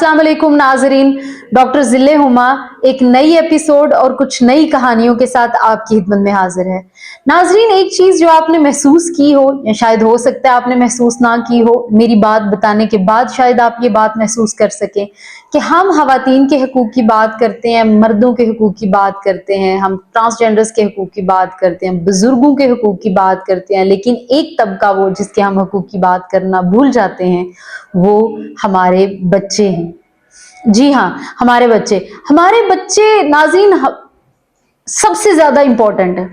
अस्सलाम वालेकुम नाजरीन, डॉक्टर जिले हुमा एक नई एपिसोड और कुछ नई कहानियों के साथ आपकी खिदमत में हाजिर है। नाजरीन, एक चीज जो आपने महसूस की हो या शायद हो सकता है आपने महसूस ना की हो, मेरी बात बताने के बाद शायद आप ये बात महसूस कर सकें कि हम खवातीन के हकूक की बात करते हैं, मर्दों के हकूक की बात करते हैं, हम ट्रांसजेंडर्स के हकूक की बात करते हैं, बुजुर्गों के हकूक की बात करते हैं, लेकिन एक तबका वो जिसके हम हकूक की बात करना भूल जाते हैं वो हमारे बच्चे हैं। जी हाँ, हमारे बच्चे नाज़रीन सबसे ज्यादा इंपॉर्टेंट है।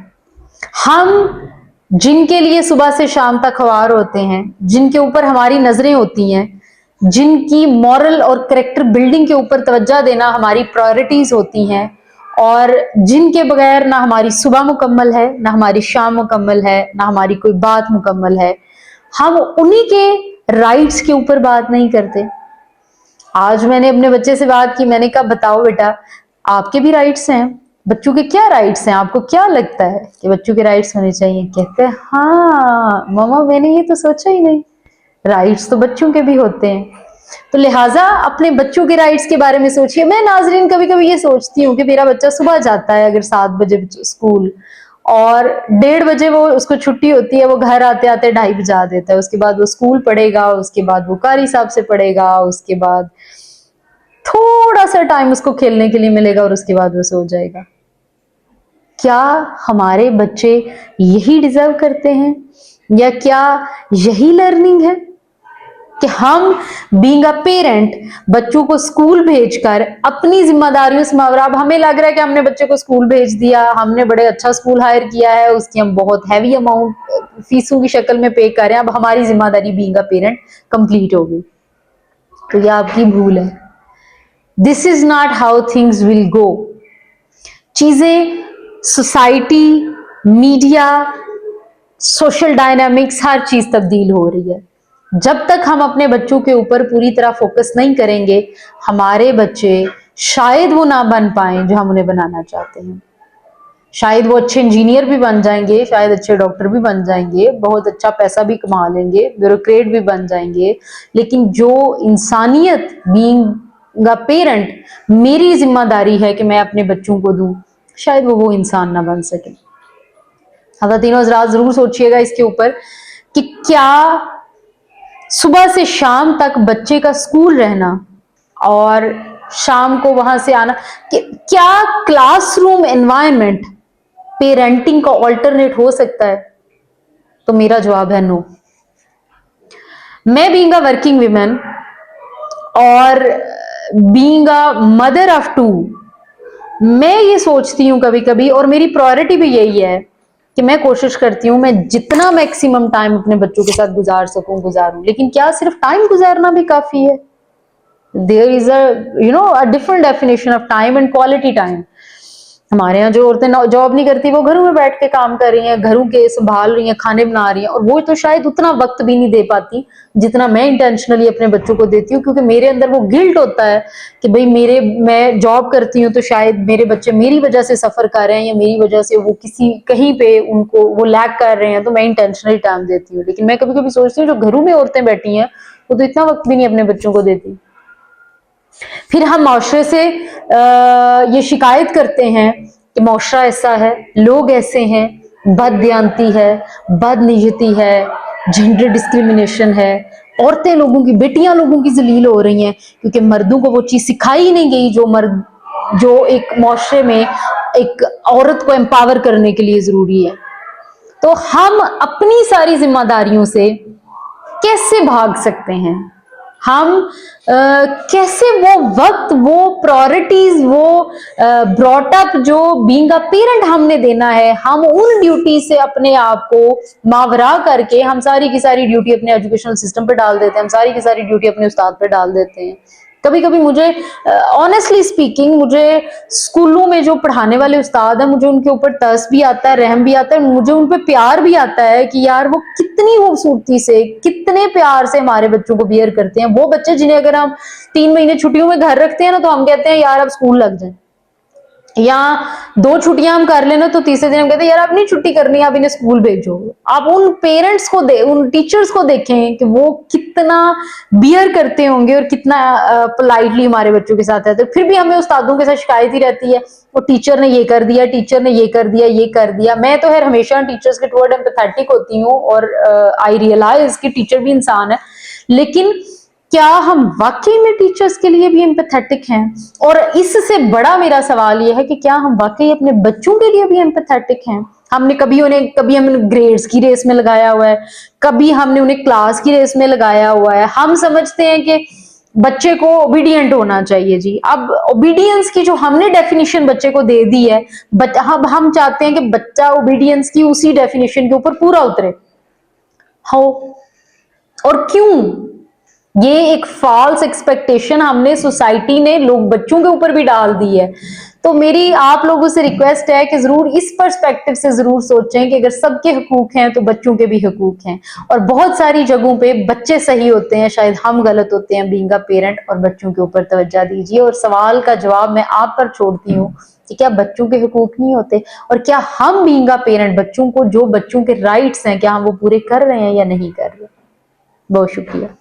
हम जिनके लिए सुबह से शाम तक ख्वार होते हैं, जिनके ऊपर हमारी नजरें होती हैं, जिनकी मॉरल और करेक्टर बिल्डिंग के ऊपर तवज्जो देना हमारी प्रायोरिटीज होती हैं, और जिनके बगैर ना हमारी सुबह मुकम्मल है, ना हमारी शाम मुकम्मल है, ना हमारी कोई बात मुकम्मल है, हम उन्हीं के राइट्स के ऊपर बात नहीं करते। आज मैंने अपने बच्चे से बात की, मैंने कहा बताओ बेटा, आपके भी राइट्स हैं, बच्चों के क्या राइट्स हैं, आपको क्या लगता है कि बच्चों के राइट्स होने चाहिए? कहते हैं हाँ मामा, मैंने ये तो सोचा ही नहीं, राइट्स तो बच्चों के भी होते हैं। तो लिहाजा अपने बच्चों के राइट्स के बारे में सोचिए। मैं नाजरीन कभी कभी ये सोचती हूँ कि मेरा बच्चा सुबह जाता है अगर 7 बजे स्कूल, और 1:30 बजे वो उसको छुट्टी होती है, वो घर आते आते 2:30 बजा देता है। उसके बाद वो स्कूल पढ़ेगा, उसके बाद वो कारी साहब से पढ़ेगा, उसके बाद थोड़ा सा टाइम उसको खेलने के लिए मिलेगा और उसके बाद वो सो जाएगा। क्या हमारे बच्चे यही डिजर्व करते हैं, या क्या यही लर्निंग है कि हम बीइंग अ पेरेंट बच्चों को स्कूल भेजकर अपनी जिम्मेदारियों से मावरा, अब हमें लग रहा है कि हमने बच्चे को स्कूल भेज दिया, हमने बड़े अच्छा स्कूल हायर किया है, उसकी हम बहुत हैवी अमाउंट फीसों की शक्ल में पे कर रहे हैं, अब हमारी जिम्मेदारी बीइंग अ पेरेंट कंप्लीट हो गई। तो यह आपकी भूल है। This is not how things will go. चीजें, सोसाइटी, मीडिया, सोशल डायनामिक्स, हर चीज तब्दील हो रही है। जब तक हम अपने बच्चों के ऊपर पूरी तरह फोकस नहीं करेंगे, हमारे बच्चे शायद वो ना बन पाए जो हम उन्हें बनाना चाहते हैं। शायद वो अच्छे इंजीनियर भी बन जाएंगे, शायद अच्छे डॉक्टर भी बन जाएंगे, बहुत अच्छा पैसा भी कमा लेंगे, ब्यूरोक्रेट भी बन जाएंगे, लेकिन जो इंसानियत बीइंग अ पेरेंट मेरी जिम्मेदारी है कि मैं अपने बच्चों को दूं, शायद वो इंसान ना बन सके। खवातीनो हज़रात जरूर सोचिएगा इसके ऊपर कि क्या सुबह से शाम तक बच्चे का स्कूल रहना और शाम को वहां से आना, क्या क्लासरूम एनवायरनमेंट पेरेंटिंग का ऑल्टरनेट हो सकता है? तो मेरा जवाब है नो। मैं बीइंग अ वर्किंग वीमेन और बीइंग अ मदर ऑफ 2, मैं ये सोचती हूँ कभी कभी, और मेरी प्रायोरिटी भी यही है कि मैं कोशिश करती हूँ मैं जितना मैक्सिमम टाइम अपने बच्चों के साथ गुजार सकूं गुजारूं। लेकिन क्या सिर्फ टाइम गुजारना भी काफी है? There is a different definition of time and quality time. हमारे यहाँ जो औरतें जॉब नहीं करती, वो घरों में बैठ के काम कर रही हैं, घरों के संभाल रही हैं, खाने बना रही हैं, और वो तो शायद उतना वक्त भी नहीं दे पाती जितना मैं इंटेंशनली अपने बच्चों को देती हूँ, क्योंकि मेरे अंदर वो गिल्ट होता है कि भाई मैं जॉब करती हूँ तो शायद मेरे बच्चे मेरी वजह से सफर कर रहे हैं, या मेरी वजह से वो कहीं पे उनको वो लैग कर रहे हैं, तो मैं इंटेंशनली टाइम देती हूँ। लेकिन मैं कभी कभी सोचती हूँ जो घरों में औरतें बैठी हैं वो तो इतना वक्त भी नहीं अपने बच्चों को देती। फिर हम माशरे से ये शिकायत करते हैं कि माशरा ऐसा है, लोग ऐसे हैं, बददियानती है, बदनीयती है, जेंडर डिस्क्रिमिनेशन है, औरतें लोगों की, बेटियां लोगों की जलील हो रही हैं क्योंकि मर्दों को वो चीज सिखाई नहीं गई जो एक माशरे में एक औरत को एम्पावर करने के लिए जरूरी है। तो हम अपनी सारी जिम्मेदारियों से कैसे भाग सकते हैं? हम कैसे वो वक्त, वो प्रायोरिटीज, वो ब्रॉटअप जो बीइंग अ पेरेंट हमने देना है, हम उन ड्यूटी से अपने आप को मावरा करके हम सारी की सारी ड्यूटी अपने एजुकेशनल सिस्टम पे डाल देते हैं, हम सारी की सारी ड्यूटी अपने उस्ताद पे डाल देते हैं। कभी कभी मुझे ऑनेस्टली स्पीकिंग, मुझे स्कूलों में जो पढ़ाने वाले उस्ताद हैं, मुझे उनके ऊपर तरस भी आता है, रहम भी आता है, मुझे उन पे प्यार भी आता है कि यार वो कितनी खूबसूरती से, कितने प्यार से हमारे बच्चों को बियर करते हैं। वो बच्चे जिन्हें अगर हम 3 महीने छुट्टियों में घर रखते हैं ना, तो हम कहते हैं यार अब स्कूल लग जाए, या 2 छुट्टियां हम कर लेना तो तीसरे दिन हम कहते हैं यार अब नहीं छुट्टी करनी, आप इन्हें स्कूल भेजो। आप उन पेरेंट्स को उन टीचर्स को देखें कि वो कितना बियर करते होंगे और कितना पोलाइटली हमारे बच्चों के साथ रहते हैं। फिर भी हमें उस्तादों के साथ शिकायत ही रहती है, वो टीचर ने ये कर दिया, टीचर ने ये कर दिया, ये कर दिया। मैं तो हमेशा टीचर्स के टुवर्ड एम्पैथेटिक होती हूँ और आई रियलाइज कि टीचर भी इंसान है, लेकिन क्या हम वाकई में टीचर्स के लिए भी एम्पैथेटिक हैं? और इससे बड़ा मेरा सवाल यह है कि क्या हम वाकई अपने बच्चों के लिए भी एम्पैथेटिक हैं? हमने कभी हमने ग्रेड्स की रेस में लगाया हुआ है, कभी हमने उन्हें क्लास की रेस में लगाया हुआ है। हम समझते हैं कि बच्चे को ओबीडियंट होना चाहिए जी। अब ओबीडियंस की जो हमने डेफिनेशन बच्चे को दे दी है, हम चाहते हैं कि बच्चा ओबीडियंस की उसी डेफिनेशन के ऊपर पूरा उतरे। हाउ और क्यों? ये एक फॉल्स एक्सपेक्टेशन हमने, सोसाइटी ने, लोग बच्चों के ऊपर भी डाल दी है। तो मेरी आप लोगों से रिक्वेस्ट है कि जरूर इस पर्सपेक्टिव से जरूर सोचें कि अगर सबके हकूक हैं तो बच्चों के भी हकूक हैं, और बहुत सारी जगहों पे बच्चे सही होते हैं, शायद हम गलत होते हैं बीइंग अ पेरेंट, और बच्चों के ऊपर तवज्जो दीजिए। और सवाल का जवाब मैं आप पर छोड़ती हूँ कि क्या बच्चों के हकूक नहीं होते, और क्या हम बीइंग अ पेरेंट बच्चों को, जो बच्चों के राइट्स हैं, क्या हम वो पूरे कर रहे हैं या नहीं कर रहे? बहुत शुक्रिया।